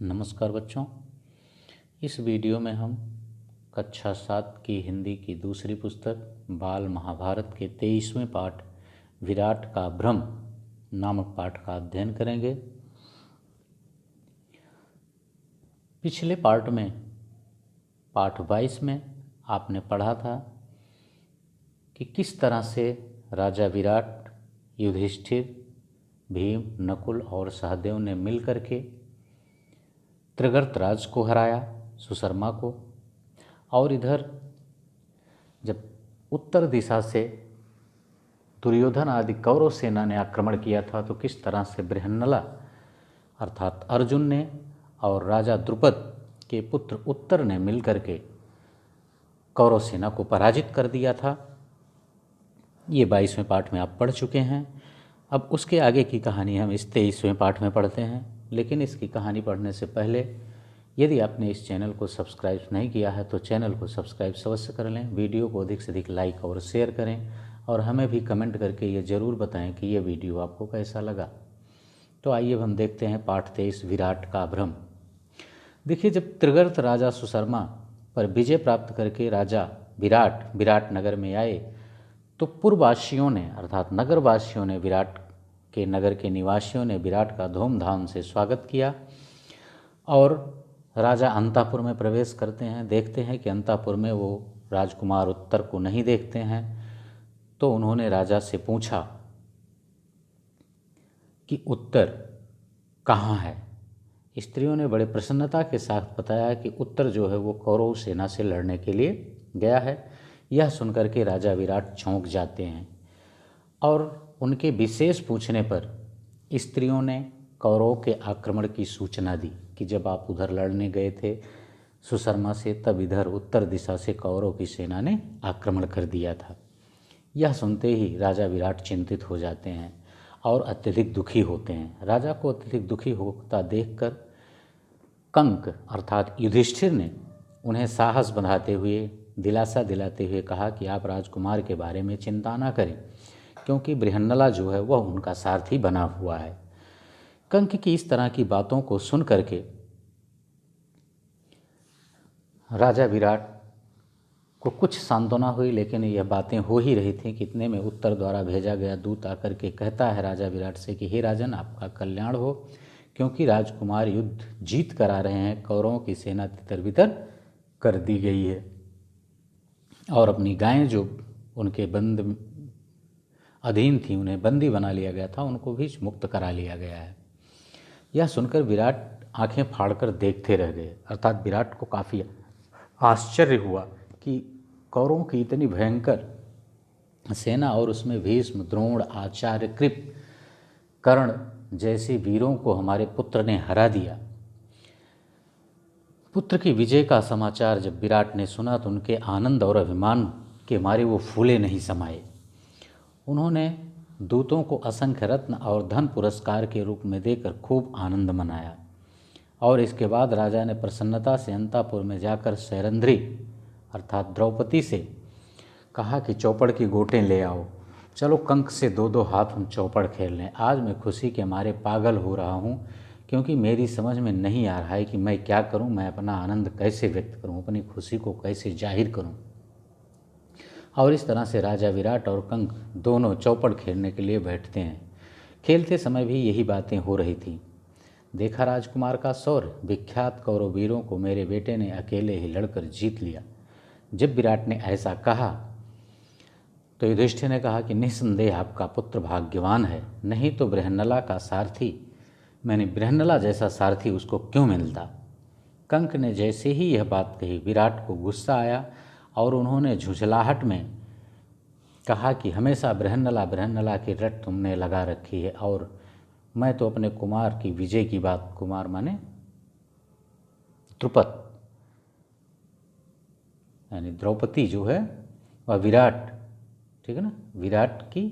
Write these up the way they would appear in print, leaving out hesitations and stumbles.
नमस्कार बच्चों। इस वीडियो में हम कक्षा 7 की हिंदी की दूसरी पुस्तक बाल महाभारत के 23वें पाठ विराट का भ्रम नामक पाठ का अध्ययन करेंगे। पिछले पाठ में पाठ 22 में आपने पढ़ा था कि किस तरह से राजा विराट, युधिष्ठिर, भीम, नकुल और सहदेव ने मिलकर के त्रिगर्तराज को हराया, सुशर्मा को। और इधर जब उत्तर दिशा से दुर्योधन आदि कौरव सेना ने आक्रमण किया था तो किस तरह से बृहन्नला अर्थात अर्जुन ने और राजा द्रुपद के पुत्र उत्तर ने मिलकर के कौरव सेना को पराजित कर दिया था। ये 22वें पाठ में आप पढ़ चुके हैं। अब उसके आगे की कहानी हम इस 23वें पाठ में पढ़ते हैं। लेकिन इसकी कहानी पढ़ने से पहले यदि आपने इस चैनल को सब्सक्राइब नहीं किया है तो चैनल को सब्सक्राइब अवश्य कर लें, वीडियो को अधिक से अधिक लाइक और शेयर करें और हमें भी कमेंट करके ये ज़रूर बताएं कि ये वीडियो आपको कैसा लगा। तो आइए हम देखते हैं पाठ 23 विराट का भ्रम। देखिए, जब त्रिगर्त राजा सुशर्मा पर विजय प्राप्त करके राजा विराट नगर में आए तो पूर्ववासियों ने अर्थात नगरवासियों ने विराट के नगर के निवासियों ने विराट का धूमधाम से स्वागत किया। और राजा अंतापुर में प्रवेश करते हैं, देखते हैं कि अंतापुर में वो राजकुमार उत्तर को नहीं देखते हैं। तो उन्होंने राजा से पूछा कि उत्तर कहाँ है। स्त्रियों ने बड़े प्रसन्नता के साथ बताया कि उत्तर जो है वो कौरव सेना से लड़ने के लिए गया है। यह सुनकर के राजा विराट चौंक जाते हैं और उनके विशेष पूछने पर स्त्रियों ने कौरवों के आक्रमण की सूचना दी कि जब आप उधर लड़ने गए थे सुशर्मा से तब इधर उत्तर दिशा से कौरव की सेना ने आक्रमण कर दिया था। यह सुनते ही राजा विराट चिंतित हो जाते हैं और अत्यधिक दुखी होते हैं। राजा को अत्यधिक दुखी होता देखकर कंक अर्थात युधिष्ठिर ने उन्हें साहस बंधाते हुए, दिलासा दिलाते हुए कहा कि आप राजकुमार के बारे में चिंता ना करें क्योंकि बृहन्नला जो है वह उनका सारथी बना हुआ है। कंक की इस तरह की बातों को सुन करके राजा विराट को कुछ सांत्वना हुई, लेकिन यह बातें हो ही रही थी कि इतने में उत्तर द्वारा भेजा गया दूत आकर के कहता है राजा विराट से कि हे राजन, आपका कल्याण हो क्योंकि राजकुमार युद्ध जीत कर आ रहे हैं, कौरवों की सेना तितर बितर कर दी गई है और अपनी गायें जो उनके बंद अधीन थी, उन्हें बंदी बना लिया गया था, उनको भी मुक्त करा लिया गया है। यह सुनकर विराट आंखें फाड़कर देखते रह गए। अर्थात विराट को काफ़ी आश्चर्य हुआ कि कौरवों की इतनी भयंकर सेना और उसमें भीष्म, द्रोण, आचार्य, कृप, कर्ण जैसे वीरों को हमारे पुत्र ने हरा दिया। पुत्र की विजय का समाचार जब विराट ने सुना तो उनके आनंद और अभिमान के मारे वो फूले नहीं समाये। उन्होंने दूतों को असंख्य रत्न और धन पुरस्कार के रूप में देकर खूब आनंद मनाया और इसके बाद राजा ने प्रसन्नता से अंतापुर में जाकर सैरंध्री अर्थात द्रौपदी से कहा कि चौपड़ की गोटें ले आओ, चलो कंक से दो दो हाथ हम चौपड़ खेल लें। आज मैं खुशी के मारे पागल हो रहा हूँ क्योंकि मेरी समझ में नहीं आ रहा है कि मैं क्या करूँ, मैं अपना आनंद कैसे व्यक्त करूँ, अपनी खुशी को कैसे जाहिर करूँ। और इस तरह से राजा विराट और कंक दोनों चौपड़ खेलने के लिए बैठते हैं। खेलते समय भी यही बातें हो रही थीं। देखा राजकुमार का शौर्य, विख्यात कौरव वीरों को मेरे बेटे ने अकेले ही लड़कर जीत लिया। जब विराट ने ऐसा कहा तो युधिष्ठिर ने कहा कि निस्संदेह आपका पुत्र भाग्यवान है, नहीं तो बृहन्नला का सारथी बृहन्नला जैसा सारथी उसको क्यों मिलता। कंक ने जैसे ही यह बात कही विराट को गुस्सा आया और उन्होंने झुझलाहट में कहा कि हमेशा बृहन्नला की रट तुमने लगा रखी है और मैं तो अपने कुमार की विजय की बात, कुमार माने द्रुपद यानी द्रौपदी जो है वह विराट, ठीक है ना, विराट की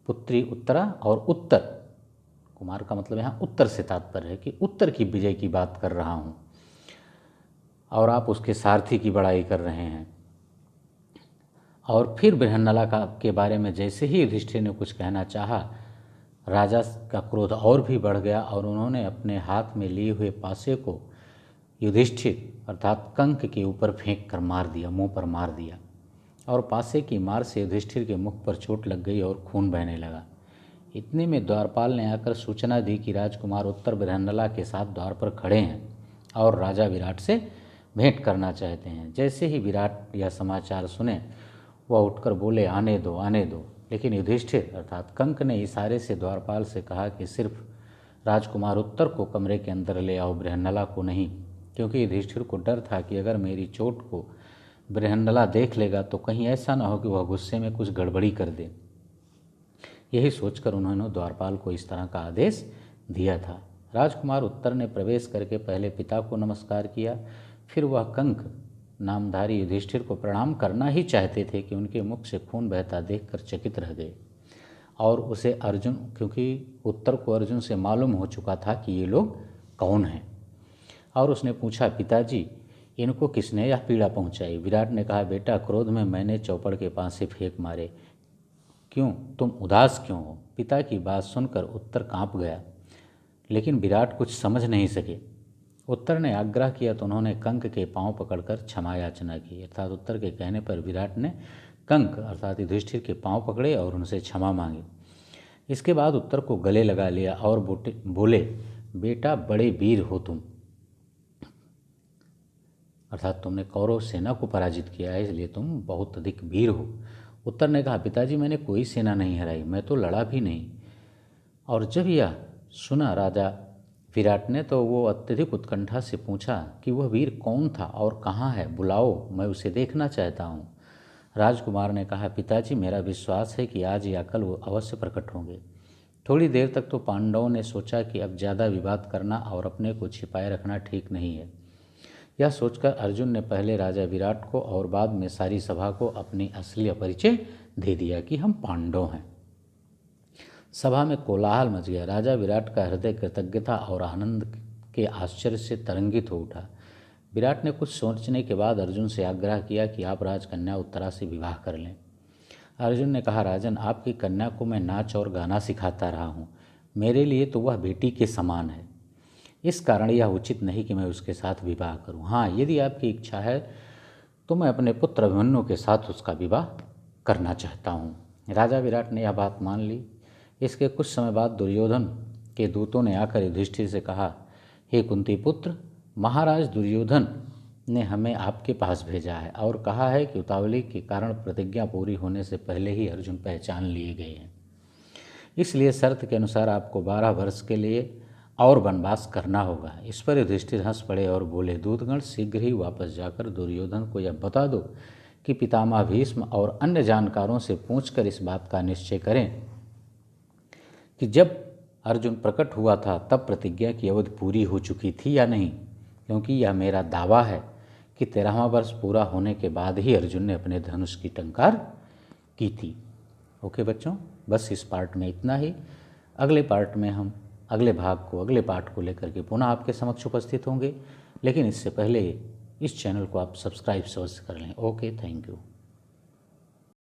पुत्री उत्तरा और उत्तर, कुमार का मतलब यहाँ उत्तर से तात्पर्य है कि उत्तर की विजय की बात कर रहा हूँ और आप उसके सारथी की बड़ाई कर रहे हैं। और फिर बृहन्नला के बारे में जैसे ही युधिष्ठिर ने कुछ कहना चाहा राजा का क्रोध और भी बढ़ गया और उन्होंने अपने हाथ में लिए हुए पासे को युधिष्ठिर अर्थात कंक के ऊपर फेंक कर मार दिया, मुंह पर मार दिया, और पासे की मार से युधिष्ठिर के मुख पर चोट लग गई और खून बहने लगा। इतने में द्वारपाल ने आकर सूचना दी कि राजकुमार उत्तर बृहन्नला के साथ द्वार पर खड़े हैं और राजा विराट से भेंट करना चाहते हैं। जैसे ही विराट यह समाचार सुने वह उठकर बोले, आने दो आने दो। लेकिन युधिष्ठिर अर्थात कंक ने इशारे से द्वारपाल से कहा कि सिर्फ राजकुमार उत्तर को कमरे के अंदर ले आओ, बृहन्नला को नहीं, क्योंकि युधिष्ठिर को डर था कि अगर मेरी चोट को बृहन्नला देख लेगा तो कहीं ऐसा न हो कि वह गुस्से में कुछ गड़बड़ी कर दे। यही सोचकर उन्होंने द्वारपाल को इस तरह का आदेश दिया था। राजकुमार उत्तर ने प्रवेश करके पहले पिता को नमस्कार किया, फिर वह कंक नामधारी युधिष्ठिर को प्रणाम करना ही चाहते थे कि उनके मुख से खून बहता देखकर चकित रह गए। और उसे अर्जुन, क्योंकि उत्तर को अर्जुन से मालूम हो चुका था कि ये लोग कौन हैं, और उसने पूछा, पिताजी इनको किसने यह पीड़ा पहुंचाई? विराट ने कहा, बेटा क्रोध में मैंने चौपड़ के पासे फेंक मारे। क्यों, तुम उदास क्यों हो? पिता की बात सुनकर उत्तर कांप गया, लेकिन विराट कुछ समझ नहीं सके। उत्तर ने आग्रह किया तो उन्होंने कंक के पांव पकड़कर क्षमा याचना की। अर्थात उत्तर के कहने पर विराट ने कंक अर्थात युधिष्ठिर के पांव पकड़े और उनसे क्षमा मांगी। इसके बाद उत्तर को गले लगा लिया और बोले, बेटा बड़े वीर हो तुम, अर्थात तुमने कौरव सेना को पराजित किया है, इसलिए तुम बहुत अधिक वीर हो। उत्तर ने कहा, पिताजी मैंने कोई सेना नहीं हराई, मैं तो लड़ा भी नहीं। और जब यह सुना राजा विराट ने तो वो अत्यधिक उत्कंठा से पूछा कि वह वीर कौन था और कहाँ है, बुलाओ, मैं उसे देखना चाहता हूँ। राजकुमार ने कहा, पिताजी मेरा विश्वास है कि आज या कल वो अवश्य प्रकट होंगे। थोड़ी देर तक तो पांडवों ने सोचा कि अब ज़्यादा विवाद करना और अपने को छिपाए रखना ठीक नहीं है। यह सोचकर अर्जुन ने पहले राजा विराट को और बाद में सारी सभा को अपनी असली परिचय दे दिया कि हम पांडव हैं। सभा में कोलाहल मच गया। राजा विराट का हृदय कृतज्ञता और आनंद के आश्चर्य से तरंगित हो उठा। विराट ने कुछ सोचने के बाद अर्जुन से आग्रह किया कि आप राजकन्या उत्तरा से विवाह कर लें। अर्जुन ने कहा, राजन आपकी कन्या को मैं नाच और गाना सिखाता रहा हूँ, मेरे लिए तो वह बेटी के समान है, इस कारण यह उचित नहीं कि मैं उसके साथ विवाह करूँ। हाँ, यदि आपकी इच्छा है तो मैं अपने पुत्र अभिमन्यु के साथ उसका विवाह करना चाहता हूँ। राजा विराट ने यह बात मान ली। इसके कुछ समय बाद दुर्योधन के दूतों ने आकर युधिष्ठिर से कहा, हे कुंती पुत्र, महाराज दुर्योधन ने हमें आपके पास भेजा है और कहा है कि उतावली के कारण प्रतिज्ञा पूरी होने से पहले ही अर्जुन पहचान लिए गए हैं, इसलिए शर्त के अनुसार आपको 12 वर्ष के लिए और वनवास करना होगा। इस पर युधिष्ठिर हंस पड़े और बोले, दूतगण शीघ्र ही वापस जाकर दुर्योधन को यह बता दो कि पितामह भीष्म और अन्य जानकारों से पूछकर इस बात का निश्चय करें कि जब अर्जुन प्रकट हुआ था तब प्रतिज्ञा की अवधि पूरी हो चुकी थी या नहीं, क्योंकि यह मेरा दावा है कि 13वां वर्ष पूरा होने के बाद ही अर्जुन ने अपने धनुष की टंकार की थी। ओके बच्चों, बस इस पार्ट में इतना ही। अगले पार्ट में हम अगले पार्ट को लेकर के पुनः आपके समक्ष उपस्थित होंगे, लेकिन इससे पहले इस चैनल को आप सब्सक्राइब अवश्य कर लें। Okay, thank you.